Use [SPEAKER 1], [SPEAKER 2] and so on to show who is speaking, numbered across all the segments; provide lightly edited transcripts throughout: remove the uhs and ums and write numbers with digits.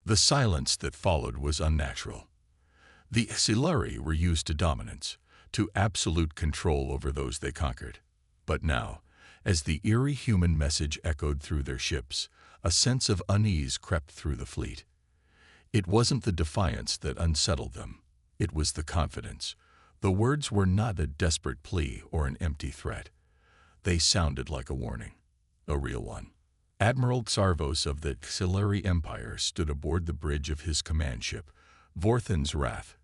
[SPEAKER 1] The silence that followed was unnatural. The exhilarating were used to dominance, to absolute control over those they conquered. But now, as the eerie human message echoed through their ships, a sense of unease crept through the fleet. It wasn't the defiance that unsettled them. It was the confidence. The words were not a desperate plea or an empty threat. They sounded like a warning, a real one. Admiral Xarvos of the Exhilarating Empire stood aboard the bridge of his command ship, Vorthan's Wrath.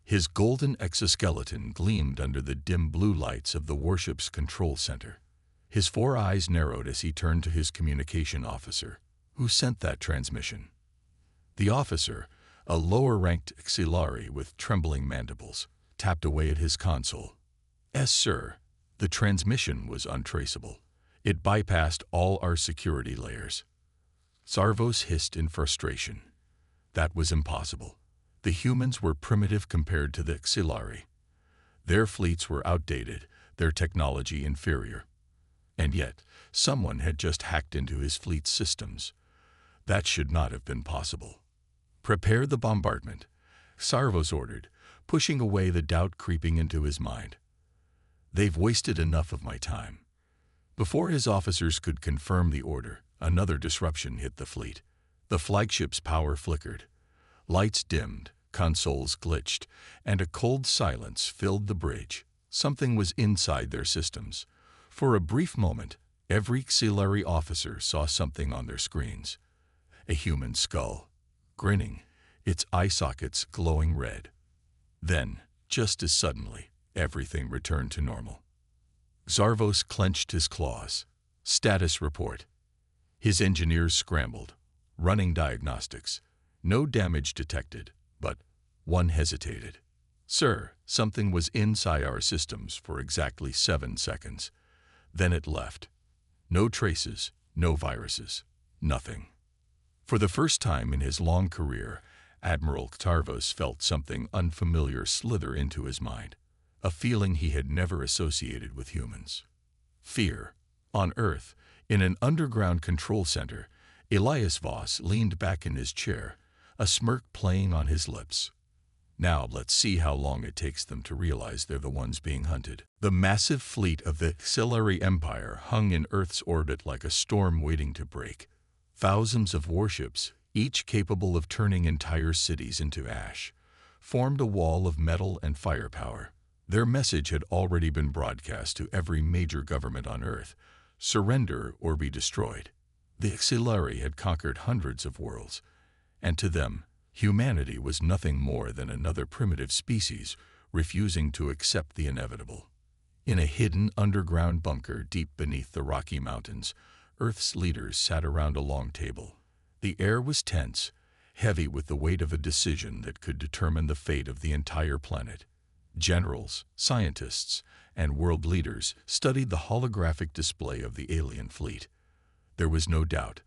[SPEAKER 1] His golden exoskeleton gleamed under the dim blue lights of the warship's control center. His 4 eyes narrowed as he turned to his communication officer. Who sent that transmission? The officer, a lower-ranked exhilarating with trembling mandibles, tapped away at his console. "Yes, sir." The transmission was untraceable. It bypassed all our security layers. Xarvos hissed in frustration. That was impossible. The humans were primitive compared to the exhilarating. Their fleets were outdated, their technology inferior. And yet, someone had just hacked into his fleet's systems. That should not have been possible. "Prepare the bombardment," Xarvos ordered, pushing away the doubt creeping into his mind. "They've wasted enough of my time." Before his officers could confirm the order, another disruption hit the fleet. The flagship's power flickered. Lights dimmed, consoles glitched, and a cold silence filled the bridge. Something was inside their systems. For a brief moment, every exhilarating officer saw something on their screens. A human skull, grinning, its eye sockets glowing red. Then, just as suddenly, everything returned to normal. Xarvos clenched his claws. Status report. His engineers scrambled, running diagnostics. No damage detected, but one hesitated. "Sir, something was inside our systems for exactly 7 seconds. Then it left. No traces, no viruses, nothing." For the first time in his long career, Admiral Xarvos felt something unfamiliar slither into his mind, a feeling he had never associated with humans. Fear. On Earth, in an underground control center, Elias Voss leaned back in his chair, a smirk playing on his lips. Now let's see how long it takes them to realize they're the ones being hunted. The massive fleet of the Exhilarating Empire hung in Earth's orbit like a storm waiting to break. Thousands of warships, each capable of turning entire cities into ash, formed a wall of metal and firepower. Their message had already been broadcast to every major government on Earth: surrender or be destroyed. The Exhilarating had conquered hundreds of worlds, and to them, humanity was nothing more than another primitive species refusing to accept the inevitable. In a hidden underground bunker deep beneath the Rocky Mountains, Earth's leaders sat around a long table. The air was tense, heavy with the weight of a decision that could determine the fate of the entire planet. Generals, scientists, and world leaders studied the holographic display of the alien fleet. There was no doubt.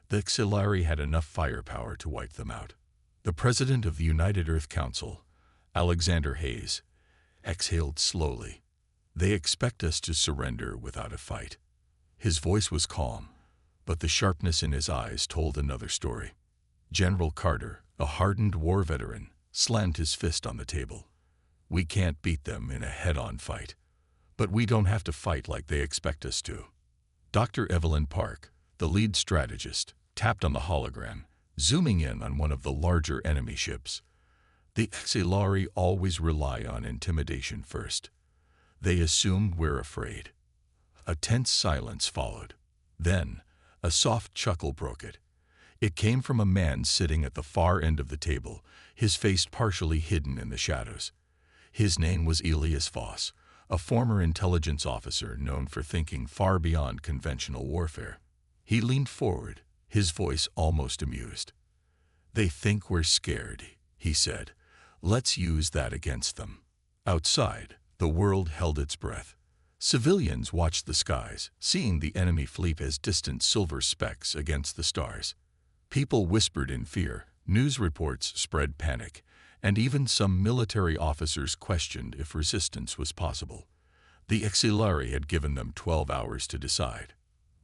[SPEAKER 1] The Exhilarating had enough firepower to wipe them out. The president of the United Earth Council, Alexander Hayes, exhaled slowly. "They expect us to surrender without a fight." His voice was calm, but the sharpness in his eyes told another story. General Carter, a hardened war veteran, slammed his fist on the table. "We can't beat them in a head-on fight, but we don't have to fight like they expect us to." Dr. Evelyn Park, the lead strategist, tapped on the hologram, zooming in on one of the larger enemy ships. "The Exhilarating always rely on intimidation first. They assume we're afraid." A tense silence followed. Then, a soft chuckle broke it. It came from a man sitting at the far end of the table, his face partially hidden in the shadows. His name was Elias Voss, a former intelligence officer known for thinking far beyond conventional warfare. He leaned forward, his voice almost amused. "They think we're scared," he said. "Let's use that against them." Outside, the world held its breath. Civilians watched the skies, seeing the enemy fleet as distant silver specks against the stars. People whispered in fear, news reports spread panic, and even some military officers questioned if resistance was possible. The Exhilarating had given them 12 hours to decide.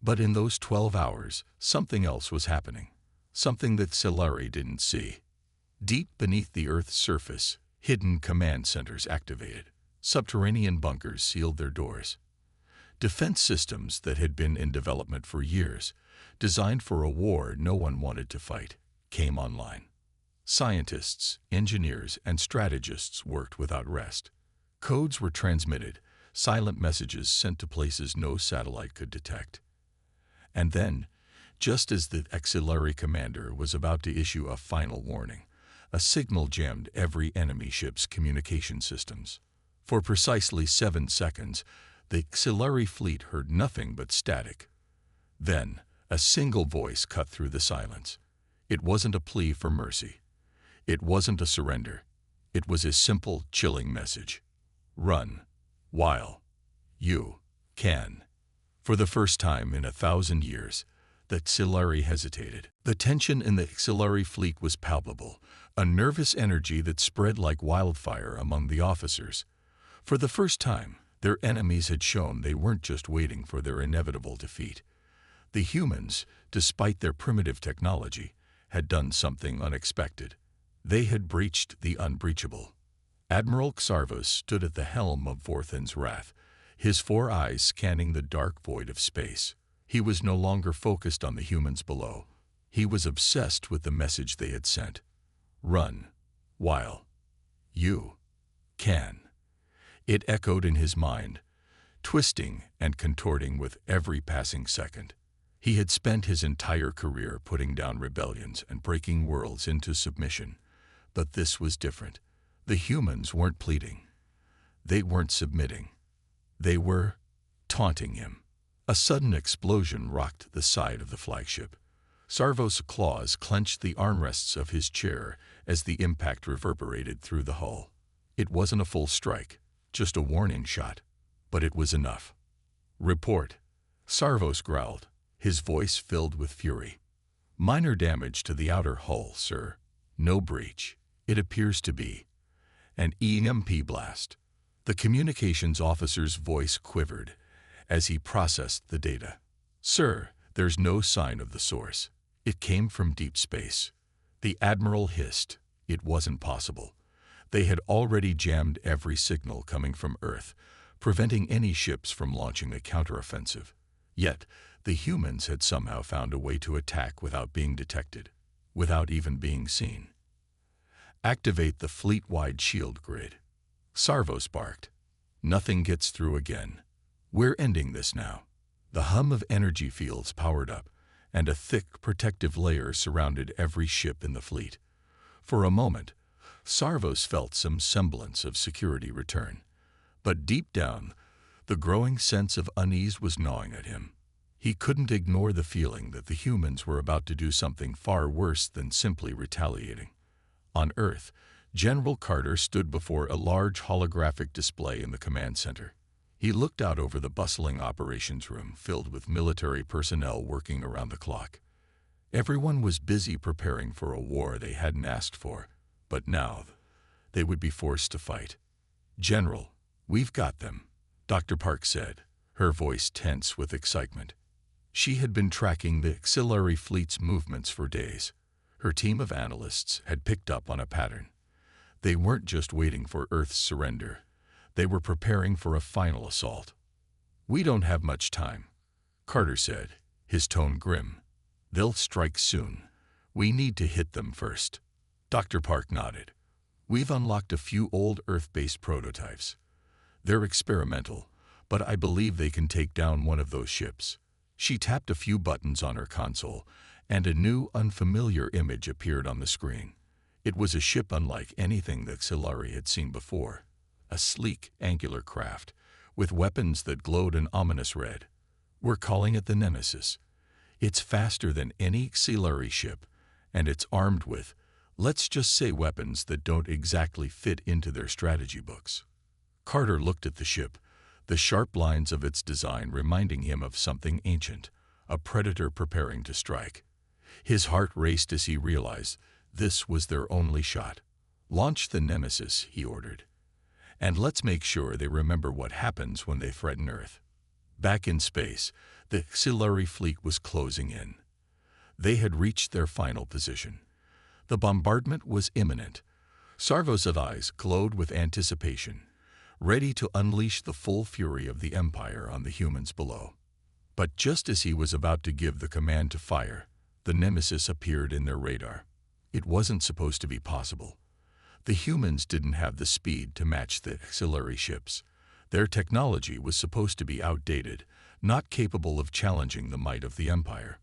[SPEAKER 1] But in those 12 hours, something else was happening. something that Xilari didn't see. Deep beneath the Earth's surface, hidden command centers activated. Subterranean bunkers sealed their doors. Defense systems that had been in development for years, designed for a war no one wanted to fight, came online. Scientists, engineers, and strategists worked without rest. Codes were transmitted, silent messages sent to places no satellite could detect. And then, just as the exhilarating commander was about to issue a final warning, a signal jammed every enemy ship's communication systems. For precisely 7 seconds, the exhilarating fleet heard nothing but static. Then, a single voice cut through the silence. It wasn't a plea for mercy. It wasn't a surrender. It was a simple, chilling message. Run, while you can. For the first time in 1,000 years, the exhilarating hesitated. The tension in the exhilarating fleet was palpable, a nervous energy that spread like wildfire among the officers. For the first time, their enemies had shown they weren't just waiting for their inevitable defeat. The humans, despite their primitive technology, had done something unexpected. They had breached the unbreachable. Admiral Xarvos stood at the helm of Vorthan's Wrath, his 4 eyes scanning the dark void of space. He was no longer focused on the humans below. He was obsessed with the message they had sent. Run, while you can. It echoed in his mind, twisting and contorting with every passing second. He had spent his entire career putting down rebellions and breaking worlds into submission. But this was different. The humans weren't pleading. They weren't submitting. They were taunting him. A sudden explosion rocked the side of the flagship. Xarvos' claws clenched the armrests of his chair as the impact reverberated through the hull. It wasn't a full strike, just a warning shot, but it was enough. Report. Xarvos growled, his voice filled with fury. Minor damage to the outer hull, sir. No breach. It appears to be an EMP blast. The communications officer's voice quivered as he processed the data. Sir, there's no sign of the source. It came from deep space. The Admiral hissed. It wasn't possible. They had already jammed every signal coming from Earth, preventing any ships from launching a counteroffensive. Yet, the humans had somehow found a way to attack without being detected, without even being seen. Activate the fleet-wide shield grid. Xarvos barked. Nothing gets through again. We're ending this now. The hum of energy fields powered up, and a thick protective layer surrounded every ship in the fleet. For a moment, Xarvos felt some semblance of security return. But deep down, the growing sense of unease was gnawing at him. He couldn't ignore the feeling that the humans were about to do something far worse than simply retaliating. On Earth, General Carter stood before a large holographic display in the command center. He looked out over the bustling operations room filled with military personnel working around the clock. Everyone was busy preparing for a war they hadn't asked for, but now they would be forced to fight. General, we've got them, Dr. Park said, her voice tense with excitement. She had been tracking the exhilarating fleet's movements for days. Her team of analysts had picked up on a pattern. They weren't just waiting for Earth's surrender. They were preparing for a final assault. We don't have much time, Carter said, his tone grim. They'll strike soon. We need to hit them first. Dr. Park nodded. We've unlocked a few old Earth-based prototypes. They're experimental, but I believe they can take down one of those ships. She tapped a few buttons on her console, and a new, unfamiliar image appeared on the screen. It was a ship unlike anything that Xilari had seen before. A sleek, angular craft, with weapons that glowed an ominous red. We're calling it the Nemesis. It's faster than any Xilari ship, and it's armed with, let's just say, weapons that don't exactly fit into their strategy books. Carter looked at the ship, the sharp lines of its design reminding him of something ancient, a predator preparing to strike. His heart raced as he realized this was their only shot. Launch the Nemesis, he ordered. And let's make sure they remember what happens when they threaten Earth. Back in space, the Xilari fleet was closing in. They had reached their final position. The bombardment was imminent. Sarvos' eyes glowed with anticipation, ready to unleash the full fury of the Empire on the humans below. But just as he was about to give the command to fire, the Nemesis appeared in their radar. It wasn't supposed to be possible. The humans didn't have the speed to match the auxiliary ships. Their technology was supposed to be outdated, not capable of challenging the might of the Empire.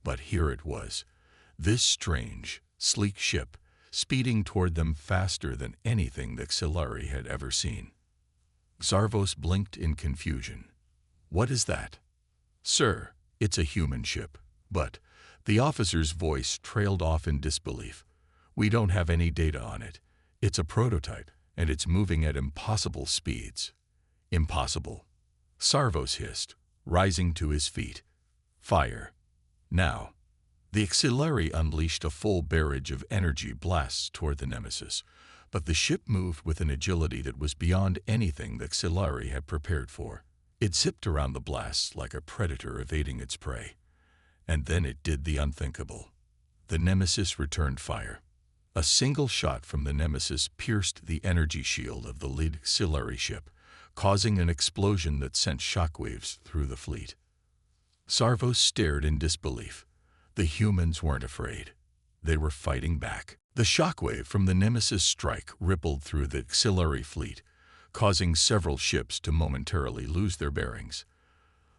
[SPEAKER 1] But here it was, this strange, sleek ship, speeding toward them faster than anything the auxiliary had ever seen. Sarvos blinked in confusion. "What is that?" "Sir, it's a human ship." "But," the officer's voice trailed off in disbelief, "we don't have any data on it. It's a prototype, and it's moving at impossible speeds." "Impossible," Sarvos hissed, rising to his feet. "Fire. Now." The auxiliary unleashed a full barrage of energy blasts toward the Nemesis, but the ship moved with an agility that was beyond anything the auxiliary had prepared for. It zipped around the blasts like a predator evading its prey. And then it did the unthinkable. The Nemesis returned fire. A single shot from the Nemesis pierced the energy shield of the lead auxiliary ship, causing an explosion that sent shockwaves through the fleet. Sarvos stared in disbelief. The humans weren't afraid. They were fighting back. The shockwave from the Nemesis strike rippled through the auxiliary fleet, causing several ships to momentarily lose their bearings.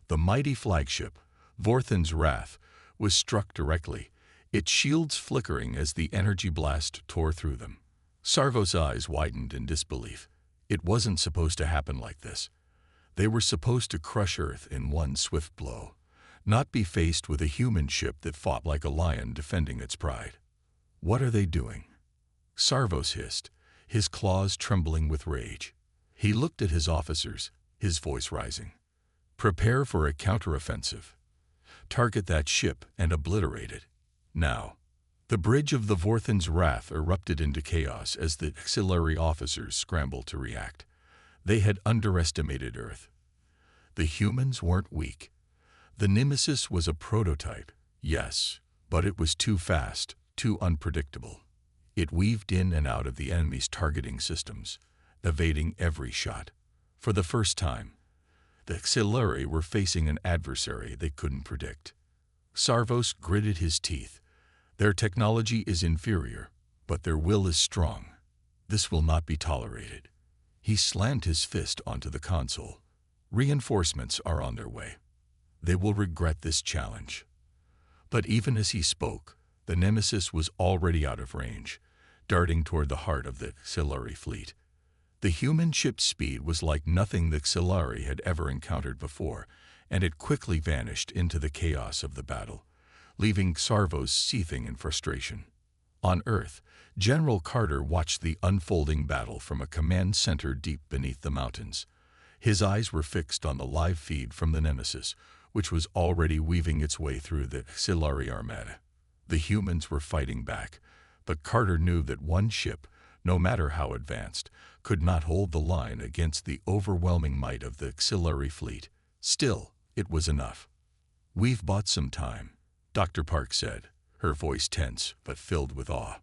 [SPEAKER 1] The mighty flagship, Vorthan's Wrath, was struck directly, its shields flickering as the energy blast tore through them. Sarvos' eyes widened in disbelief. It wasn't supposed to happen like this. They were supposed to crush Earth in one swift blow, not be faced with a human ship that fought like a lion defending its pride. "What are they doing?" Sarvos hissed, his claws trembling with rage. He looked at his officers, his voice rising. "Prepare for a counteroffensive. Target that ship and obliterate it. Now." The bridge of the Vorthan's Wrath erupted into chaos as the auxiliary officers scrambled to react. They had underestimated Earth. The humans weren't weak. The Nemesis was a prototype, yes, but it was too fast, too unpredictable. It weaved in and out of the enemy's targeting systems, evading every shot. For the first time, the auxiliary were facing an adversary they couldn't predict. Sarvos gritted his teeth. Their technology is inferior, but their will is strong. This will not be tolerated. He slammed his fist onto the console. Reinforcements are on their way. They will regret this challenge. But even as he spoke, the Nemesis was already out of range, darting toward the heart of the auxiliary fleet. The human ship's speed was like nothing the auxiliary had ever encountered before, and it quickly vanished into the chaos of the battle, leaving Sarvos seething in frustration. On Earth, General Carter watched the unfolding battle from a command center deep beneath the mountains. His eyes were fixed on the live feed from the Nemesis, which was already weaving its way through the auxiliary armada. The humans were fighting back, but Carter knew that one ship, no matter how advanced, could not hold the line against the overwhelming might of the auxiliary fleet. Still, it was enough. "We've bought some time," Dr. Park said, her voice tense but filled with awe.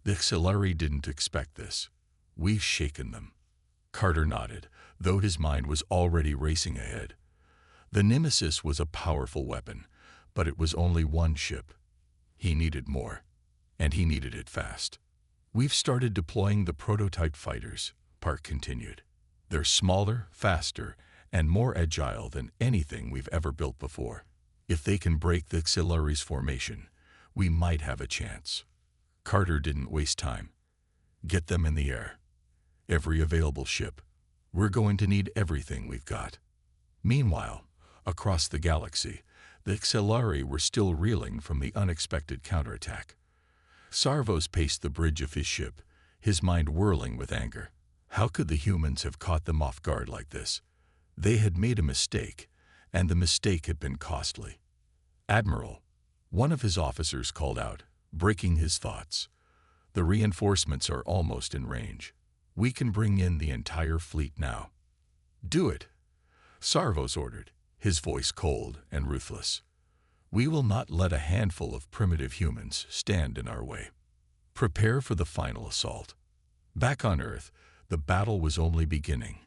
[SPEAKER 1] "The auxiliary didn't expect this. We've shaken them." Carter nodded, though his mind was already racing ahead. The Nemesis was a powerful weapon, but it was only one ship. He needed more, and he needed it fast. "We've started deploying the prototype fighters," Park continued. "They're smaller, faster, and more agile than anything we've ever built before. If they can break the auxiliary's formation, we might have a chance." Carter didn't waste time. "Get them in the air. Every available ship. We're going to need everything we've got." Meanwhile, across the galaxy, the auxiliary were still reeling from the unexpected counterattack. Sarvos paced the bridge of his ship, his mind whirling with anger. How could the humans have caught them off guard like this? They had made a mistake, and the mistake had been costly. "Admiral," one of his officers called out, breaking his thoughts. "The reinforcements are almost in range. We can bring in the entire fleet now." "Do it," Sarvos ordered, his voice cold and ruthless. We will not let a handful of primitive humans stand in our way. Prepare for the final assault. Back on Earth, the battle was only beginning.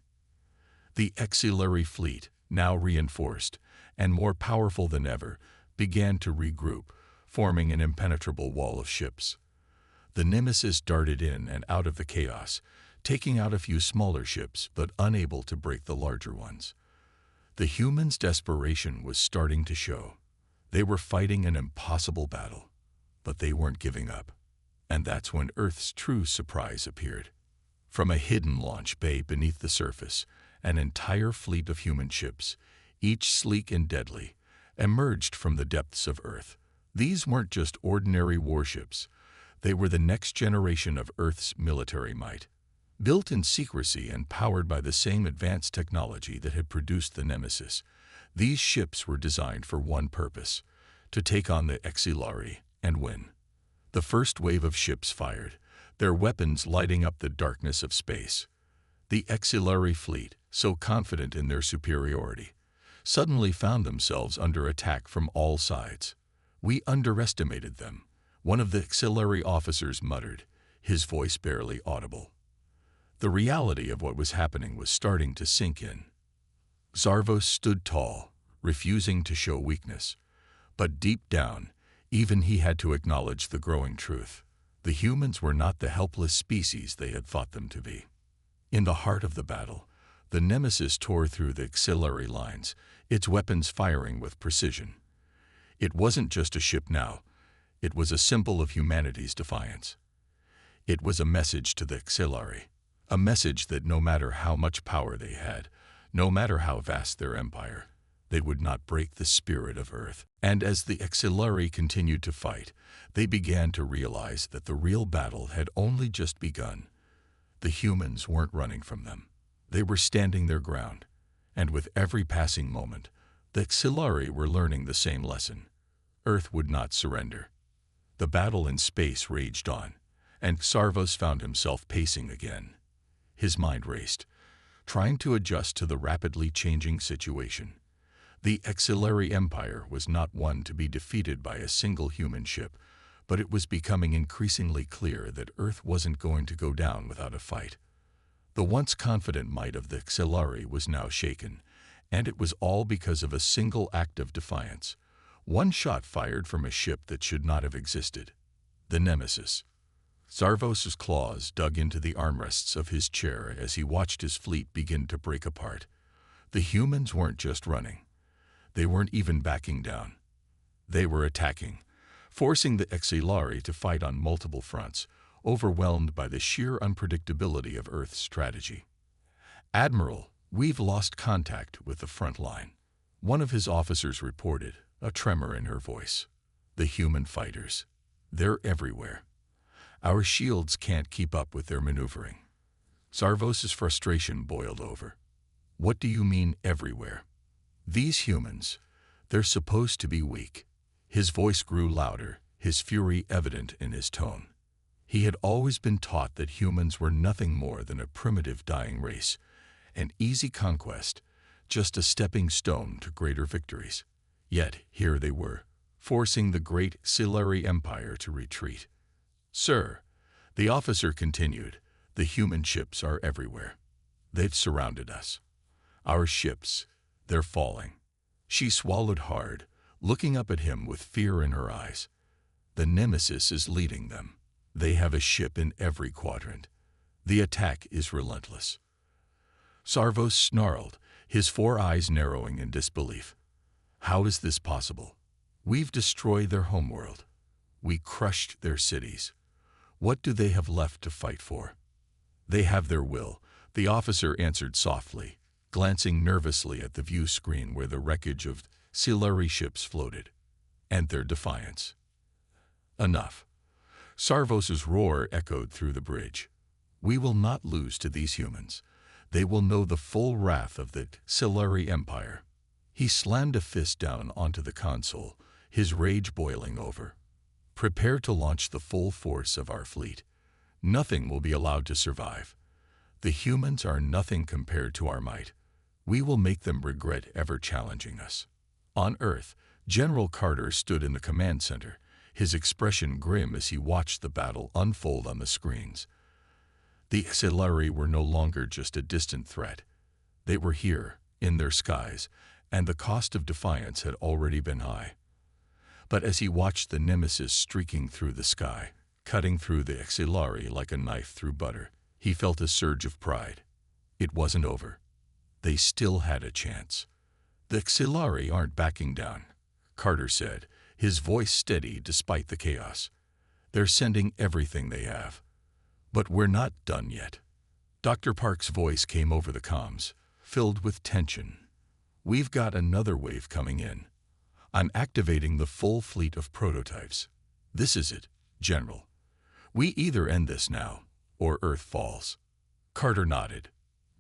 [SPEAKER 1] The exhilarating fleet, now reinforced and more powerful than ever, began to regroup, forming an impenetrable wall of ships. The Nemesis darted in and out of the chaos, taking out a few smaller ships but unable to break the larger ones. The humans' desperation was starting to show. They were fighting an impossible battle, but they weren't giving up. And that's when Earth's true surprise appeared. From a hidden launch bay beneath the surface, an entire fleet of human ships, each sleek and deadly, emerged from the depths of Earth. These weren't just ordinary warships. They were the next generation of Earth's military might. Built in secrecy and powered by the same advanced technology that had produced the Nemesis, these ships were designed for one purpose: to take on the exhilarating and win. The first wave of ships fired, their weapons lighting up the darkness of space. The exhilarating fleet, so confident in their superiority, suddenly found themselves under attack from all sides. "We underestimated them," one of the exhilarating officers muttered, his voice barely audible. The reality of what was happening was starting to sink in. Zarvos stood tall, refusing to show weakness. But deep down, even he had to acknowledge the growing truth. The humans were not the helpless species they had thought them to be. In the heart of the battle, the Nemesis tore through the exhilarating lines, its weapons firing with precision. It wasn't just a ship now. It was a symbol of humanity's defiance. It was a message to the exhilarating, a message that no matter how much power they had, no matter how vast their empire, they would not break the spirit of Earth. And as the exhilarating continued to fight, they began to realize that the real battle had only just begun. The humans weren't running from them. They were standing their ground. And with every passing moment, the exhilarating were learning the same lesson. Earth would not surrender. The battle in space raged on, and Zarvos found himself pacing again. His mind raced, trying to adjust to the rapidly changing situation. The exhilarating empire was not one to be defeated by a single human ship, but it was becoming increasingly clear that Earth wasn't going to go down without a fight. The once confident might of the exhilarating was now shaken, and it was all because of a single act of defiance. One shot fired from a ship that should not have existed. The Nemesis. Zarvos' claws dug into the armrests of his chair as he watched his fleet begin to break apart. The humans weren't just running. They weren't even backing down. They were attacking, forcing the exhilarating to fight on multiple fronts, overwhelmed by the sheer unpredictability of Earth's strategy. "Admiral, we've lost contact with the front line," one of his officers reported, a tremor in her voice. "The human fighters. They're everywhere. Our shields can't keep up with their maneuvering." Zarvos' frustration boiled over. "What do you mean, everywhere? These humans, they're supposed to be weak." His voice grew louder, his fury evident in his tone. He had always been taught that humans were nothing more than a primitive dying race, an easy conquest, just a stepping stone to greater victories. Yet here they were, forcing the great exhilarating empire to retreat. "Sir," the officer continued, "the human ships are everywhere. They've surrounded us. Our ships, they're falling." She swallowed hard, looking up at him with fear in her eyes. "The Nemesis is leading them. They have a ship in every quadrant. The attack is relentless." Zarvos snarled, his 4 eyes narrowing in disbelief. "How is this possible? We've destroyed their homeworld. We crushed their cities. What do they have left to fight for?" "They have their will," the officer answered softly, glancing nervously at the view screen where the wreckage of exhilarating ships floated. "And their defiance." "Enough." Zarvos' roar echoed through the bridge. "We will not lose to these humans. They will know the full wrath of the exhilarating empire." He slammed a fist down onto the console, his rage boiling over. "Prepare to launch the full force of our fleet. Nothing will be allowed to survive. The humans are nothing compared to our might. We will make them regret ever challenging us." On Earth, General Carter stood in the command center, his expression grim as he watched the battle unfold on the screens. The exhilarating were no longer just a distant threat. They were here, in their skies, and the cost of defiance had already been high. But as he watched the nemesis streaking through the sky, cutting through the exhilarating like a knife through butter, he felt a surge of pride. It wasn't over. They still had a chance. "The exhilarating aren't backing down," Carter said, his voice steady despite the chaos. "They're sending everything they have. But we're not done yet." Dr. Park's voice came over the comms, filled with tension. "We've got another wave coming in. I'm activating the full fleet of prototypes. This is it, General. We either end this now, or Earth falls." Carter nodded.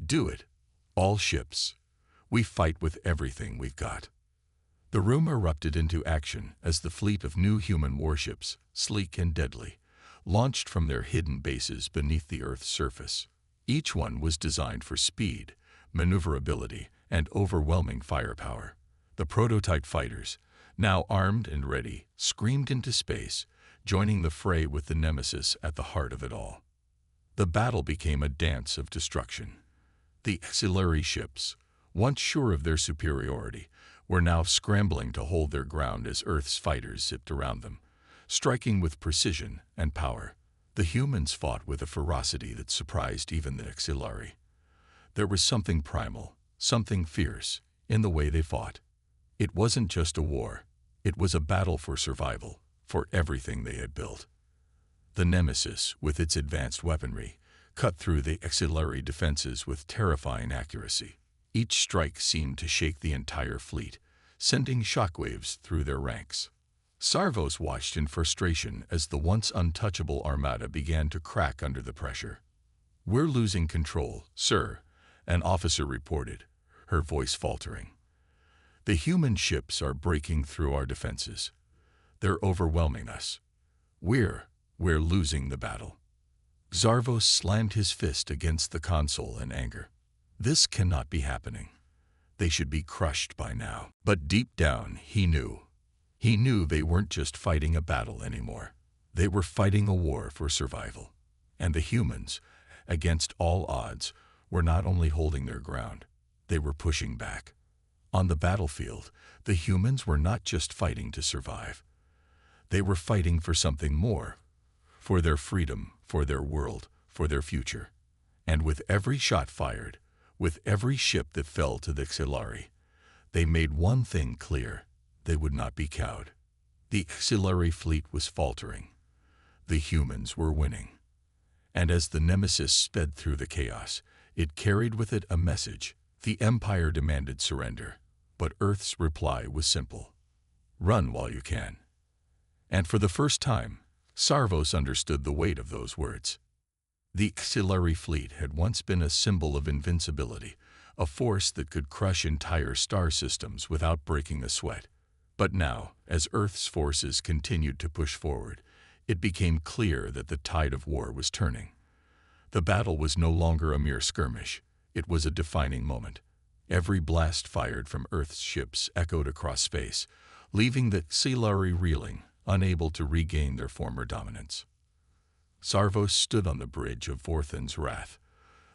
[SPEAKER 1] "Do it. All ships. We fight with everything we've got." The room erupted into action as the fleet of new human warships, sleek and deadly, launched from their hidden bases beneath the Earth's surface. Each one was designed for speed, maneuverability, and overwhelming firepower. The prototype fighters, now armed and ready, screamed into space, joining the fray with the nemesis at the heart of it all. The battle became a dance of destruction. The exhilarating ships, once sure of their superiority, were now scrambling to hold their ground as Earth's fighters zipped around them, striking with precision and power. The humans fought with a ferocity that surprised even the exhilarating. There was something primal, something fierce, in the way they fought. It wasn't just a war. It was a battle for survival, for everything they had built. The nemesis, with its advanced weaponry, cut through the exhilarating defenses with terrifying accuracy. Each strike seemed to shake the entire fleet, sending shockwaves through their ranks. Sarvos watched in frustration as the once untouchable armada began to crack under the pressure. "We're losing control, sir," an officer reported, her voice faltering. "The human ships are breaking through our defenses. They're overwhelming us. We're losing the battle." Zarvos slammed his fist against the console in anger. This cannot be happening. They should be crushed by now. But deep down, he knew. He knew they weren't just fighting a battle anymore. They were fighting a war for survival. And the humans, against all odds, were not only holding their ground, they were pushing back. On the battlefield, the humans were not just fighting to survive. They were fighting for something more, for their freedom, for their world, for their future. And with every shot fired, with every ship that fell to the exhilarating, they made one thing clear: they would not be cowed. The exhilarating fleet was faltering. The humans were winning. And as the nemesis sped through the chaos, it carried with it a message. The Empire demanded surrender, but Earth's reply was simple: run while you can. And for the first time, Sarvos understood the weight of those words. The exhilarating fleet had once been a symbol of invincibility, a force that could crush entire star systems without breaking a sweat. But now, as Earth's forces continued to push forward, it became clear that the tide of war was turning. The battle was no longer a mere skirmish. It was a defining moment. Every blast fired from Earth's ships echoed across space, leaving the exhilarating reeling, unable to regain their former dominance. Sarvos stood on the bridge of Vorthan's Wrath,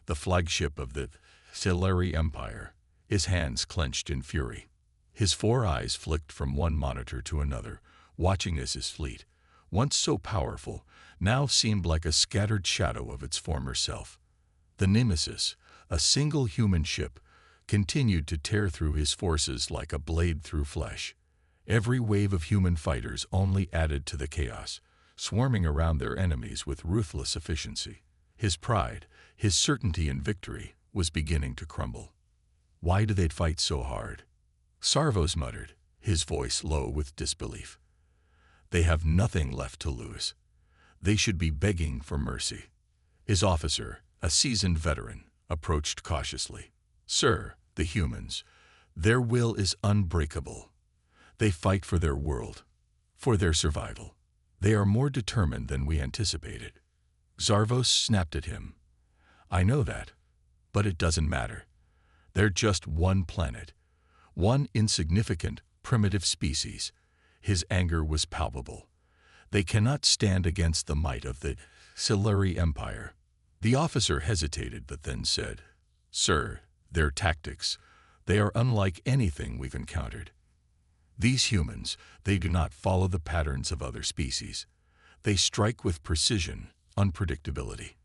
[SPEAKER 1] the flagship of the exhilarating Empire, his hands clenched in fury. His 4 eyes flicked from one monitor to another, watching as his fleet, once so powerful, now seemed like a scattered shadow of its former self. The Nemesis, a single human ship, continued to tear through his forces like a blade through flesh. Every wave of human fighters only added to the chaos, swarming around their enemies with ruthless efficiency. His pride, his certainty in victory, was beginning to crumble. Why do they fight so hard? Sarvos muttered, his voice low with disbelief. They have nothing left to lose. They should be begging for mercy. His officer, a seasoned veteran, approached cautiously. Sir, the humans, their will is unbreakable. They fight for their world, for their survival. They are more determined than we anticipated. Zarvos snapped at him. I know that, but it doesn't matter. They're just one planet, one insignificant primitive species. His anger was palpable. They cannot stand against the might of the Exhilarating Empire. The officer hesitated but then said, "Sir, their tactics, they are unlike anything we've encountered. These humans, they do not follow the patterns of other species. They strike with precision, unpredictability.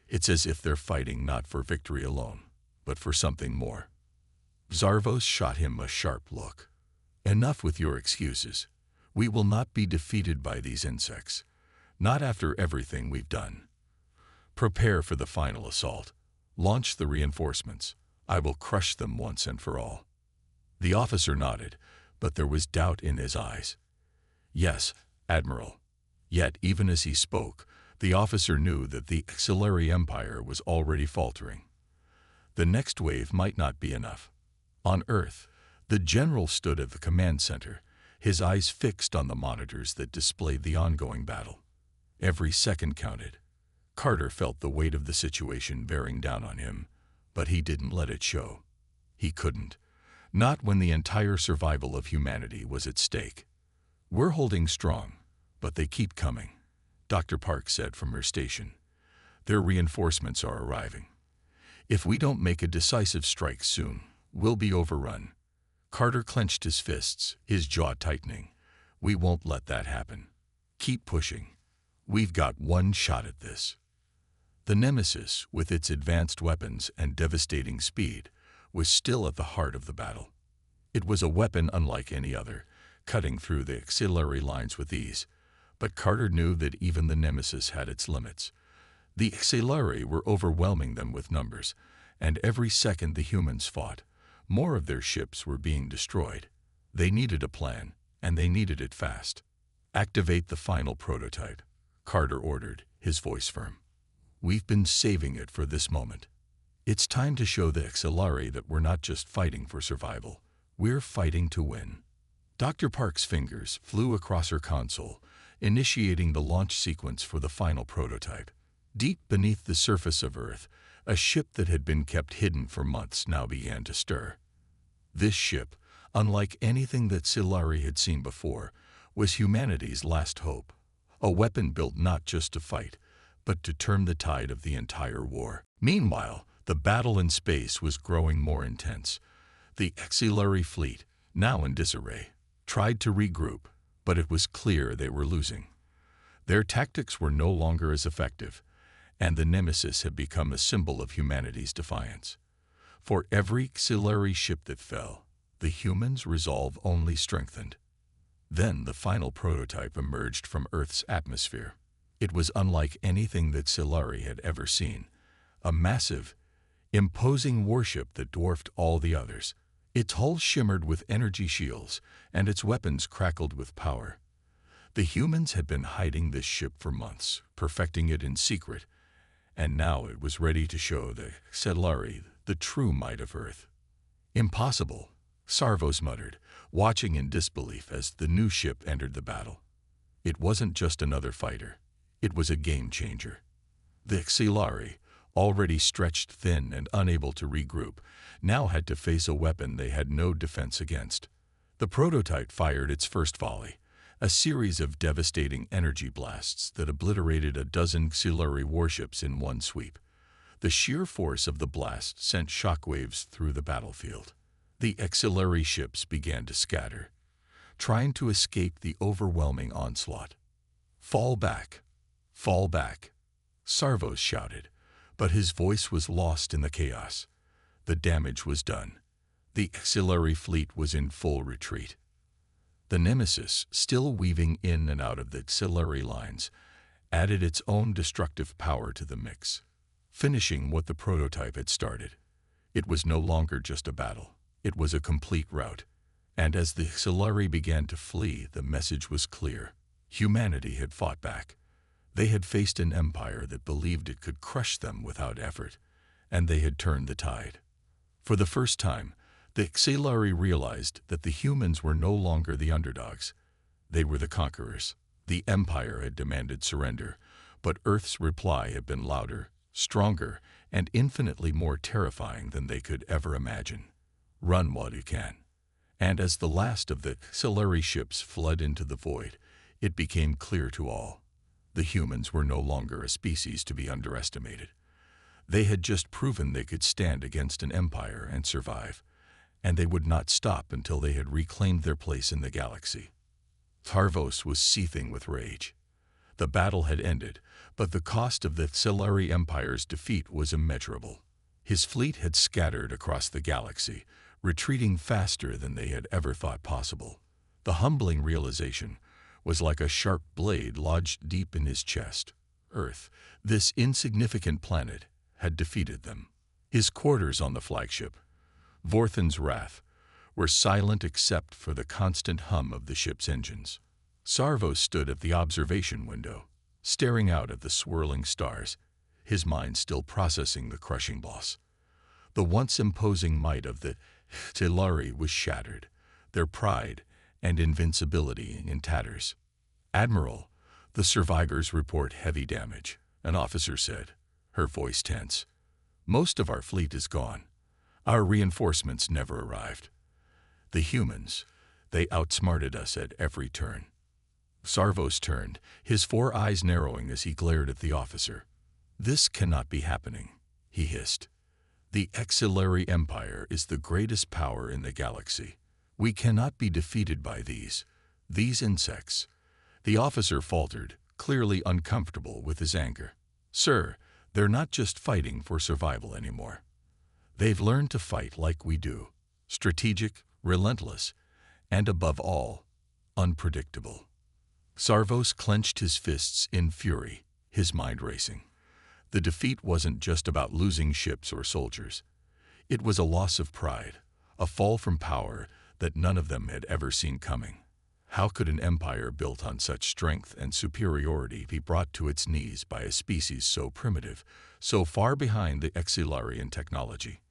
[SPEAKER 1] It's as if they're fighting not for victory alone, but for something more." Zarvos shot him a sharp look. "Enough with your excuses. We will not be defeated by these insects. Not after everything we've done. Prepare for the final assault. Launch the reinforcements. I will crush them once and for all." The officer nodded, but there was doubt in his eyes. "Yes, Admiral." Yet, even as he spoke, the officer knew that the Exhilarating Empire was already faltering. The next wave might not be enough. On Earth, the general stood at the command center, his eyes fixed on the monitors that displayed the ongoing battle. Every second counted. Carter felt the weight of the situation bearing down on him, but he didn't let it show. He couldn't. Not when the entire survival of humanity was at stake. "We're holding strong, but they keep coming," Dr. Park said from her station. "Their reinforcements are arriving. If we don't make a decisive strike soon, we'll be overrun." Carter clenched his fists, his jaw tightening. "We won't let that happen. Keep pushing. We've got one shot at this." The Nemesis, with its advanced weapons and devastating speed, was still at the heart of the battle. It was a weapon unlike any other, cutting through the auxiliary lines with ease. But Carter knew that even the Nemesis had its limits. The auxiliary were overwhelming them with numbers, and every second the humans fought, more of their ships were being destroyed. They needed a plan, and they needed it fast. "Activate the final prototype," Carter ordered, his voice firm. "We've been saving it for this moment. It's time to show the auxiliary that we're not just fighting for survival. We're fighting to win." Dr. Park's fingers flew across her console, initiating the launch sequence for the final prototype. Deep beneath the surface of Earth, a ship that had been kept hidden for months now began to stir. This ship, unlike anything that Silari had seen before, was humanity's last hope. A weapon built not just to fight, but to turn the tide of the entire war. Meanwhile, the battle in space was growing more intense. The auxiliary fleet, now in disarray, tried to regroup, but it was clear they were losing. Their tactics were no longer as effective, and the Nemesis had become a symbol of humanity's defiance. For every auxiliary ship that fell, the humans' resolve only strengthened. Then the final prototype emerged from Earth's atmosphere. It was unlike anything that Silari had ever seen. A massive, imposing warship that dwarfed all the others. Its hull shimmered with energy shields, and its weapons crackled with power. The humans had been hiding this ship for months, perfecting it in secret, and now it was ready to show the Silari the true might of Earth. "Impossible," Sarvos muttered, watching in disbelief as the new ship entered the battle. It wasn't just another fighter. It was a game-changer. The Silari, already stretched thin and unable to regroup, now had to face a weapon they had no defense against. The prototype fired its first volley, a series of devastating energy blasts that obliterated a dozen auxiliary warships in one sweep. The sheer force of the blast sent shockwaves through the battlefield. The auxiliary ships began to scatter, trying to escape the overwhelming onslaught. "Fall back! Fall back!" Sarvos shouted, but his voice was lost in the chaos. The damage was done. The auxiliary fleet was in full retreat. The Nemesis, still weaving in and out of the auxiliary lines, added its own destructive power to the mix, finishing what the prototype had started. It was no longer just a battle. It was a complete rout. And as the auxiliary began to flee, the message was clear. Humanity had fought back. They had faced an empire that believed it could crush them without effort, and they had turned the tide. For the first time, the auxiliary realized that the humans were no longer the underdogs. They were the conquerors. The empire had demanded surrender, but Earth's reply had been louder, stronger, and infinitely more terrifying than they could ever imagine. "Run while you can." And as the last of the exhilarating ships fled into the void, it became clear to all. The humans were no longer a species to be underestimated. They had just proven they could stand against an empire and survive, and they would not stop until they had reclaimed their place in the galaxy. Tarvos was seething with rage. The battle had ended, but the cost of the Exhilarating Empire's defeat was immeasurable. His fleet had scattered across the galaxy, retreating faster than they had ever thought possible. The humbling realization was like a sharp blade lodged deep in his chest. Earth, this insignificant planet, had defeated them. His quarters on the flagship, Vorthan's Wrath, were silent except for the constant hum of the ship's engines. Sarvos stood at the observation window, staring out at the swirling stars, his mind still processing the crushing loss. The once imposing might of the Exhilarating was shattered, their pride and invincibility in tatters. "Admiral, the survivors report heavy damage," an officer said, her voice tense. "Most of our fleet is gone. Our reinforcements never arrived. The humans, they outsmarted us at every turn." Sarvos turned, his 4 eyes narrowing as he glared at the officer. "This cannot be happening," he hissed. "The Exhilarating Empire is the greatest power in the galaxy. We cannot be defeated by these insects." The officer faltered, clearly uncomfortable with his anger. "Sir, they're not just fighting for survival anymore. They've learned to fight like we do, strategic, relentless, and above all, unpredictable." Sarvos clenched his fists in fury, his mind racing. The defeat wasn't just about losing ships or soldiers. It was a loss of pride, a fall from power that none of them had ever seen coming. How could an empire built on such strength and superiority be brought to its knees by a species so primitive, so far behind the Exhilarating technology?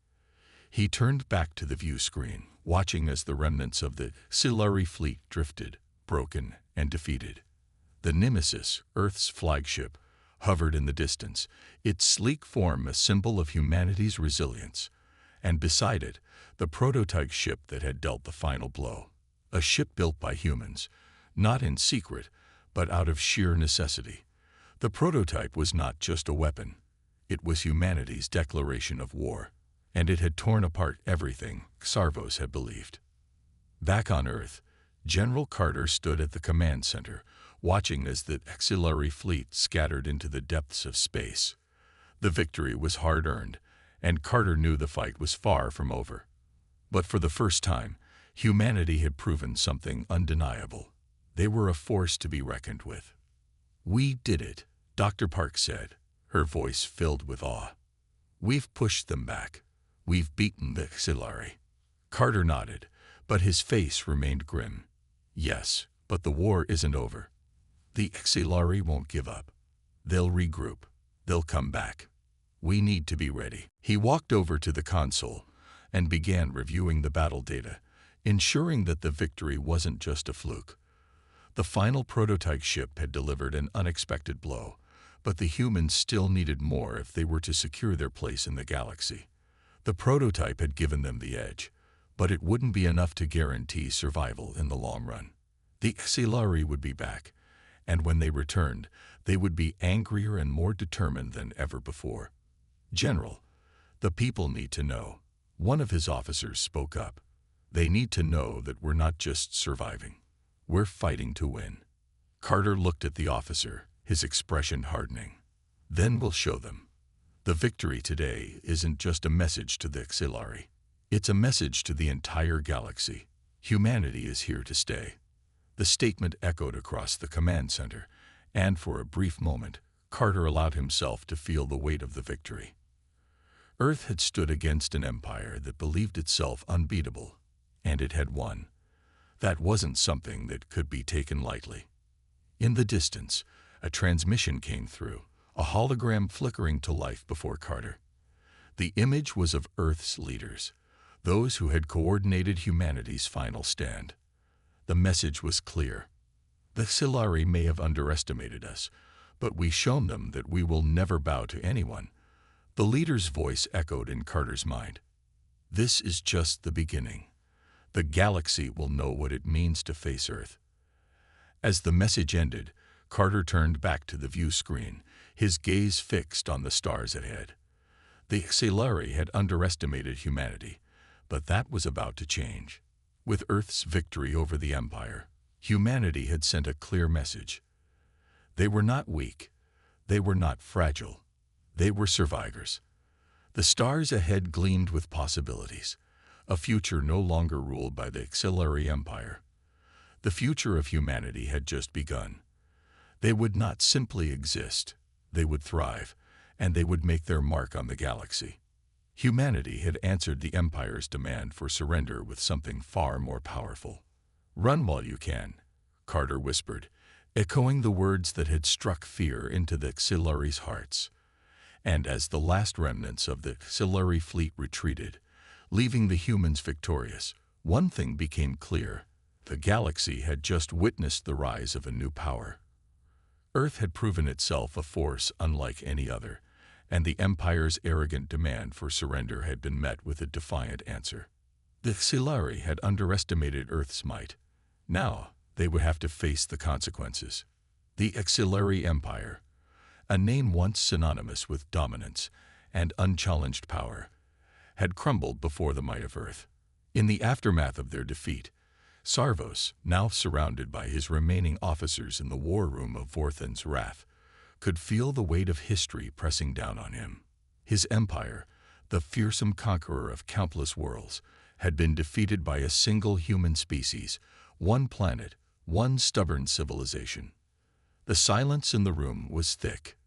[SPEAKER 1] He turned back to the view screen, watching as the remnants of the Exhilarating fleet drifted, broken and defeated. The Nemesis, Earth's flagship, hovered in the distance, its sleek form a symbol of humanity's resilience, and beside it, the prototype ship that had dealt the final blow. A ship built by humans, not in secret, but out of sheer necessity. The prototype was not just a weapon. It was humanity's declaration of war, and it had torn apart everything Sarvos had believed. Back on Earth, General Carter stood at the command center, watching as the Exhilarating fleet scattered into the depths of space. The victory was hard-earned, and Carter knew the fight was far from over. But for the first time, humanity had proven something undeniable. They were a force to be reckoned with. "We did it," Dr. Park said, her voice filled with awe. "We've pushed them back. We've beaten the Exhilarating." Carter nodded, but his face remained grim. "Yes, but the war isn't over. The Exhilarating won't give up. They'll regroup. They'll come back. We need to be ready." He walked over to the console and began reviewing the battle data, ensuring that the victory wasn't just a fluke. The final prototype ship had delivered an unexpected blow, but the humans still needed more if they were to secure their place in the galaxy. The prototype had given them the edge, but it wouldn't be enough to guarantee survival in the long run. The Exhilarating would be back, and when they returned, they would be angrier and more determined than ever before. "General, the people need to know," one of his officers spoke up. "They need to know that we're not just surviving. We're fighting to win." Carter looked at the officer, his expression hardening. "Then we'll show them. The victory today isn't just a message to the Exhilarating. It's a message to the entire galaxy. Humanity is here to stay." The statement echoed across the command center, and for a brief moment, Carter allowed himself to feel the weight of the victory. Earth had stood against an empire that believed itself unbeatable, and it had won. That wasn't something that could be taken lightly. In the distance, a transmission came through, a hologram flickering to life before Carter. The image was of Earth's leaders, those who had coordinated humanity's final stand. The message was clear. "The Exhilarating may have underestimated us, but we've shown them that we will never bow to anyone." The leader's voice echoed in Carter's mind. "This is just the beginning. The galaxy will know what it means to face Earth. As the message ended, Carter turned back to the view screen, his gaze fixed on the stars ahead. The exhilarating had underestimated humanity, but that was about to change. With Earth's victory over the Empire, humanity had sent a clear message. They were not weak. They were not fragile. They were survivors. The stars ahead gleamed with possibilities, a future no longer ruled by the exhilarating Empire. The future of humanity had just begun. They would not simply exist, they would thrive, and they would make their mark on the galaxy. Humanity had answered the Empire's demand for surrender with something far more powerful. "Run while you can," Carter whispered, echoing the words that had struck fear into the exhilarating's hearts. And as the last remnants of the exhilarating fleet retreated, leaving the humans victorious, one thing became clear. The galaxy had just witnessed the rise of a new power. Earth had proven itself a force unlike any other, and the Empire's arrogant demand for surrender had been met with a defiant answer. The exhilarating had underestimated Earth's might. Now they would have to face the consequences. The exhilarating Empire, a name once synonymous with dominance and unchallenged power, had crumbled before the might of Earth. In the aftermath of their defeat, Sarvos, now surrounded by his remaining officers in the war room of Vorthan's wrath, could feel the weight of history pressing down on him. His empire, the fearsome conqueror of countless worlds, had been defeated by a single human species, one planet, one stubborn civilization. The silence in the room was thick.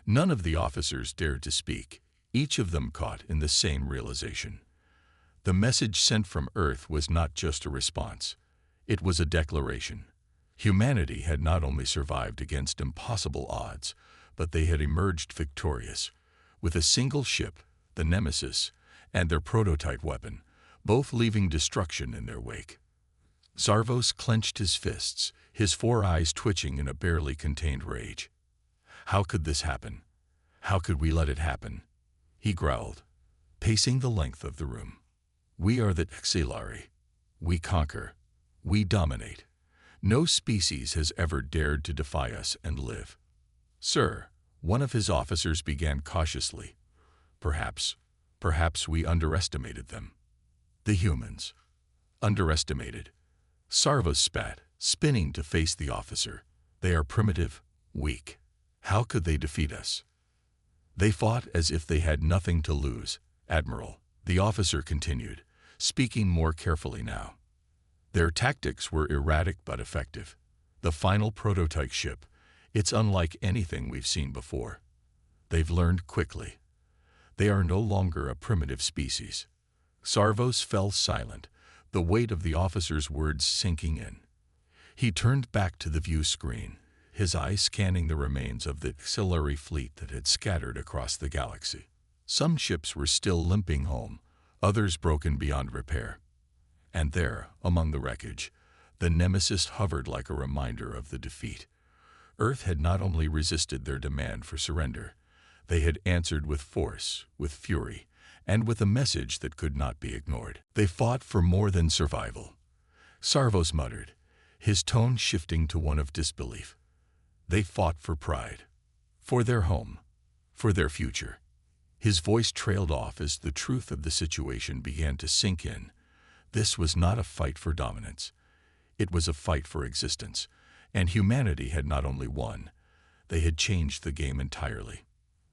[SPEAKER 1] None of the officers dared to speak, each of them caught in the same realization. The message sent from Earth was not just a response. It was a declaration. Humanity had not only survived against impossible odds, but they had emerged victorious, with a single ship, the Nemesis, and their prototype weapon, both leaving destruction in their wake. Sarvos clenched his fists, his four eyes twitching in a barely contained rage. "How could this happen? How could we let it happen?" he growled, pacing the length of the room. "We are the exhilarating. We conquer. We dominate. No species has ever dared to defy us and live." "Sir," one of his officers began cautiously, Perhaps we underestimated them." "The humans. Underestimated." Sarvos spat, spinning to face the officer. "They are primitive, weak. How could they defeat us?" "They fought as if they had nothing to lose, Admiral," the officer continued, speaking more carefully now. "Their tactics were erratic but effective. The final prototype ship, it's unlike anything we've seen before. They've learned quickly. They are no longer a primitive species." Sarvos fell silent, the weight of the officer's words sinking in. He turned back to the view screen, his eyes scanning the remains of the exhilarating fleet that had scattered across the galaxy. Some ships were still limping home, others broken beyond repair. And there, among the wreckage, the Nemesis hovered like a reminder of the defeat. Earth had not only resisted their demand for surrender, they had answered with force, with fury, and with a message that could not be ignored. They fought for more than survival. Sarvos muttered, his tone shifting to one of disbelief. They fought for pride, for their home, for their future. His voice trailed off as the truth of the situation began to sink in. This was not a fight for dominance. It was a fight for existence, and humanity had not only won, they had changed the game entirely.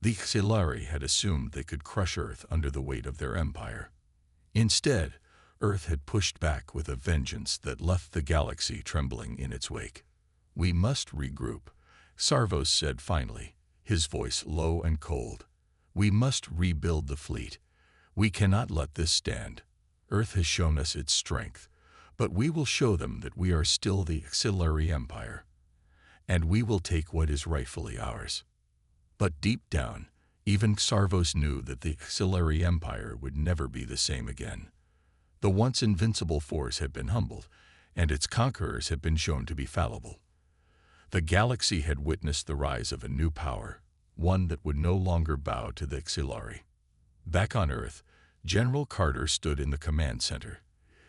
[SPEAKER 1] The exhilarating had assumed they could crush Earth under the weight of their empire. Instead, Earth had pushed back with a vengeance that left the galaxy trembling in its wake. "We must regroup," Sarvos said finally, his voice low and cold. "We must rebuild the fleet. We cannot let this stand. Earth has shown us its strength, but we will show them that we are still the exhilarating empire, and we will take what is rightfully ours." But deep down, even Sarvos knew that the exhilarating empire would never be the same again. The once invincible force had been humbled, and its conquerors had been shown to be fallible. The galaxy had witnessed the rise of a new power, one that would no longer bow to the exhilarating. Back on Earth, General Carter stood in the command center,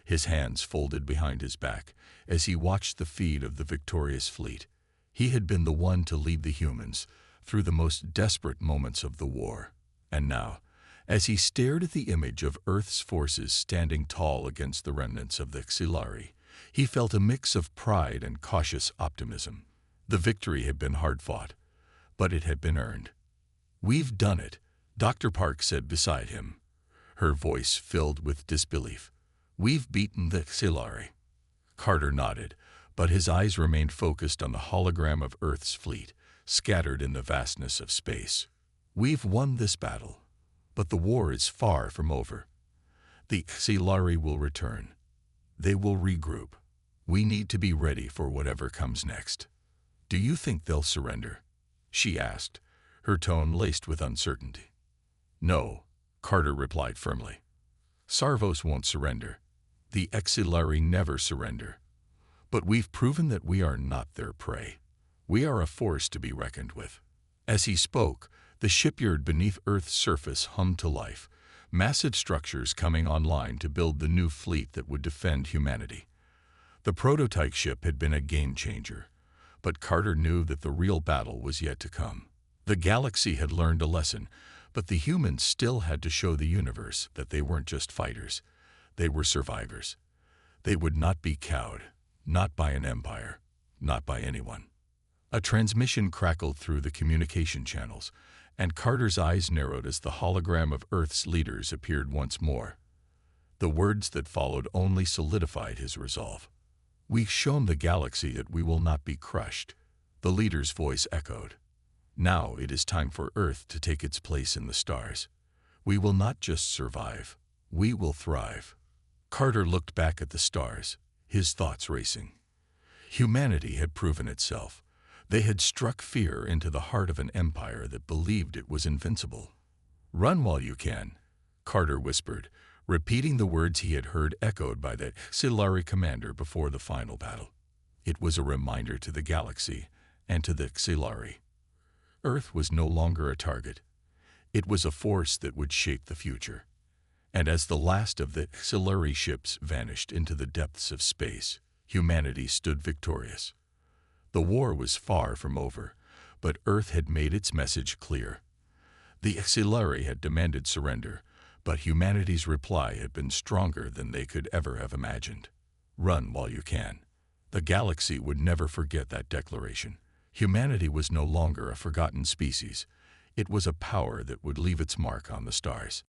[SPEAKER 1] his hands folded behind his back, as he watched the feed of the victorious fleet. He had been the one to lead the humans through the most desperate moments of the war. And now, as he stared at the image of Earth's forces standing tall against the remnants of the Exhilarating, he felt a mix of pride and cautious optimism. The victory had been hard-fought, but it had been earned. "We've done it," Dr. Park said beside him, her voice filled with disbelief. "We've beaten the Exhilarating." Carter nodded, but his eyes remained focused on the hologram of Earth's fleet, scattered in the vastness of space. "We've won this battle, but the war is far from over. The Exhilarating will return. They will regroup. We need to be ready for whatever comes next." "Do you think they'll surrender?" she asked, her tone laced with uncertainty. "No," Carter replied firmly. "Sarvos won't surrender. The Exhilarating never surrender. But we've proven that we are not their prey. We are a force to be reckoned with." As he spoke, the shipyard beneath Earth's surface hummed to life, massive structures coming online to build the new fleet that would defend humanity. The prototype ship had been a game-changer, but Carter knew that the real battle was yet to come. The galaxy had learned a lesson, but the humans still had to show the universe that they weren't just fighters. They were survivors. They would not be cowed, not by an empire, not by anyone. A transmission crackled through the communication channels, and Carter's eyes narrowed as the hologram of Earth's leaders appeared once more. The words that followed only solidified his resolve. "We've shown the galaxy that we will not be crushed," the leader's voice echoed. "Now it is time for Earth to take its place in the stars. We will not just survive, we will thrive." Carter looked back at the stars, his thoughts racing. Humanity had proven itself. They had struck fear into the heart of an empire that believed it was invincible. "Run while you can," Carter whispered, repeating the words he had heard echoed by the Exhilarating commander before the final battle. It was a reminder to the galaxy and to the Exhilarating. Earth was no longer a target. It was a force that would shape the future. And as the last of the Exhilarating ships vanished into the depths of space, humanity stood victorious. The war was far from over, but Earth had made its message clear. The Exhilarating had demanded surrender, but humanity's reply had been stronger than they could ever have imagined. "Run while you can." The galaxy would never forget that declaration. Humanity was no longer a forgotten species. It was a power that would leave its mark on the stars.